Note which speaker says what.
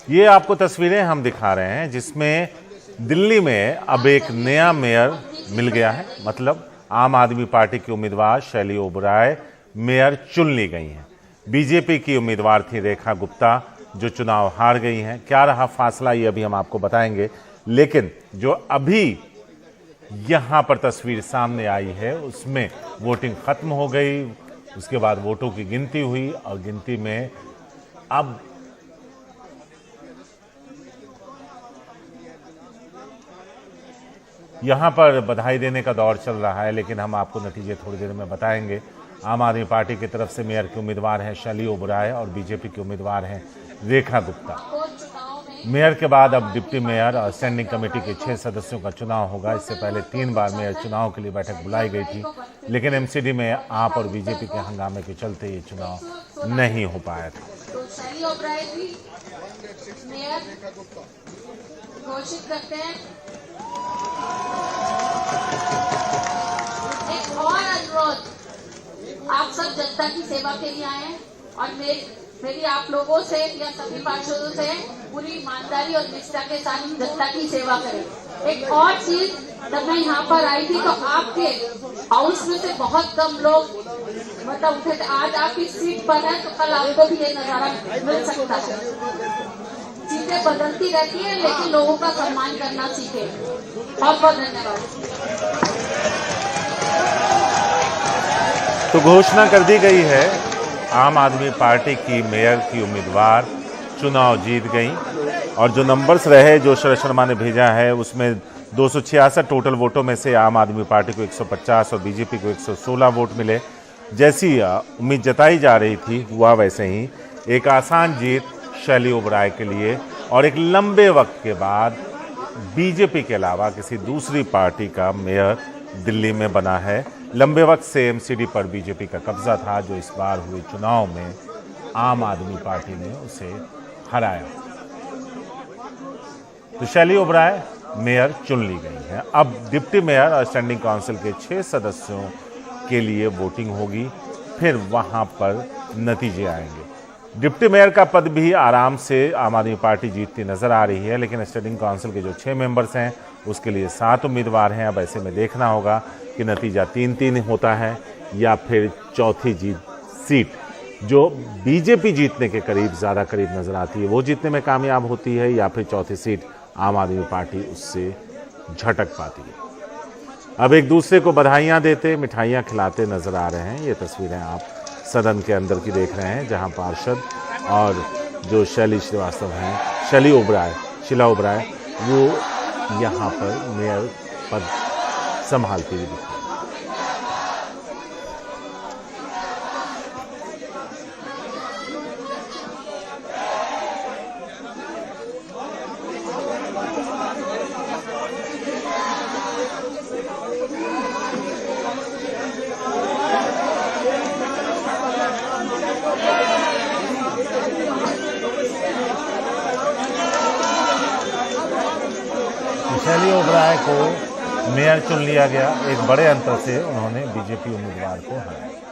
Speaker 1: ये आपको तस्वीरें हम दिखा रहे हैं जिसमें दिल्ली में अब एक नया मेयर मिल गया है। मतलब आम आदमी पार्टी की उम्मीदवार शैली ओबराय मेयर चुन ली गई हैं। बीजेपी की उम्मीदवार थी रेखा गुप्ता जो चुनाव हार गई हैं। क्या रहा फासला ये अभी हम आपको बताएंगे, लेकिन जो अभी यहां पर तस्वीर सामने आई है उसमें वोटिंग खत्म हो गई। उसके बाद वोटों की गिनती हुई और गिनती में अब यहां पर बधाई देने का दौर चल रहा है, लेकिन हम आपको नतीजे थोड़ी देर में बताएंगे। आम आदमी पार्टी की तरफ से मेयर की उम्मीदवार हैं शैली ओबराय और बीजेपी की उम्मीदवार हैं रेखा गुप्ता। मेयर के बाद अब डिप्टी मेयर और स्टैंडिंग कमेटी के 6 सदस्यों का चुनाव होगा। इससे पहले 3 बार मेयर चुनाव के लिए बैठक बुलाई गई थी, लेकिन एमसीडी में आप और बीजेपी के हंगामे के चलते ये चुनाव नहीं हो पाया था।
Speaker 2: तो शैली ओबराय जी मेयर घोषित करते हैं। एक और अनुरोध, आप सब जनता की सेवा के लिए आए हैं और मेरी आप लोगों से या सभी पार्षदों से पूरी ईमानदारी और निष्ठा के साथ जनता की सेवा करें। एक और चीज, जब मैं यहाँ पर आई थी तो आपके हाउस में से बहुत कम लोग मतलब उठे थे। आज आप इस सीट पर हैं तो कल आपको भी ये नजारा मिल सकता है। चीजें बदलती रहती है, लेकिन लोगों का सम्मान करना सीखे। बहुत बहुत धन्यवाद।
Speaker 1: तो घोषणा कर दी गई है, आम आदमी पार्टी की मेयर की उम्मीदवार चुनाव जीत गई और जो नंबर्स रहे जो शरद शर्मा ने भेजा है उसमें 266 टोटल वोटों में से आम आदमी पार्टी को 150 और बीजेपी को 116 वोट मिले। जैसी उम्मीद जताई जा रही थी हुआ वैसे ही। एक आसान जीत शैली ओबराय के लिए और एक लंबे वक्त के बाद बीजेपी के अलावा किसी दूसरी पार्टी का मेयर दिल्ली में बना है। लंबे वक्त से एमसीडी पर बीजेपी का कब्जा था, जो इस बार हुए चुनाव में आम आदमी पार्टी ने उसे हराया। तो शैली ओबराय मेयर चुन ली गई है। अब डिप्टी मेयर और स्टैंडिंग काउंसिल के 6 सदस्यों के लिए वोटिंग होगी, फिर वहां पर नतीजे आएंगे। डिप्टी मेयर का पद भी आराम से आम आदमी पार्टी जीतती नजर आ रही है, लेकिन स्टैंडिंग काउंसिल के जो 6 मेंबर्स हैं उसके लिए 7 उम्मीदवार हैं। अब ऐसे में देखना होगा कि नतीजा 3-3 होता है या फिर चौथी सीट जो बीजेपी जीतने के करीब ज़्यादा करीब नजर आती है वो जीतने में कामयाब होती है, या फिर चौथी सीट आम आदमी पार्टी उससे झटक पाती है। अब एक दूसरे को बधाइयां देते, मिठाइयां खिलाते नजर आ रहे हैं। ये तस्वीरें आप सदन के अंदर की देख रहे हैं, जहां पार्षद और जो शीला ओबराय वो यहाँ पर मेयर पद संभालती हुई दिखी। शैली ओबराय को मेयर चुन लिया गया। एक बड़े अंतर से उन्होंने बीजेपी उम्मीदवार को हराया।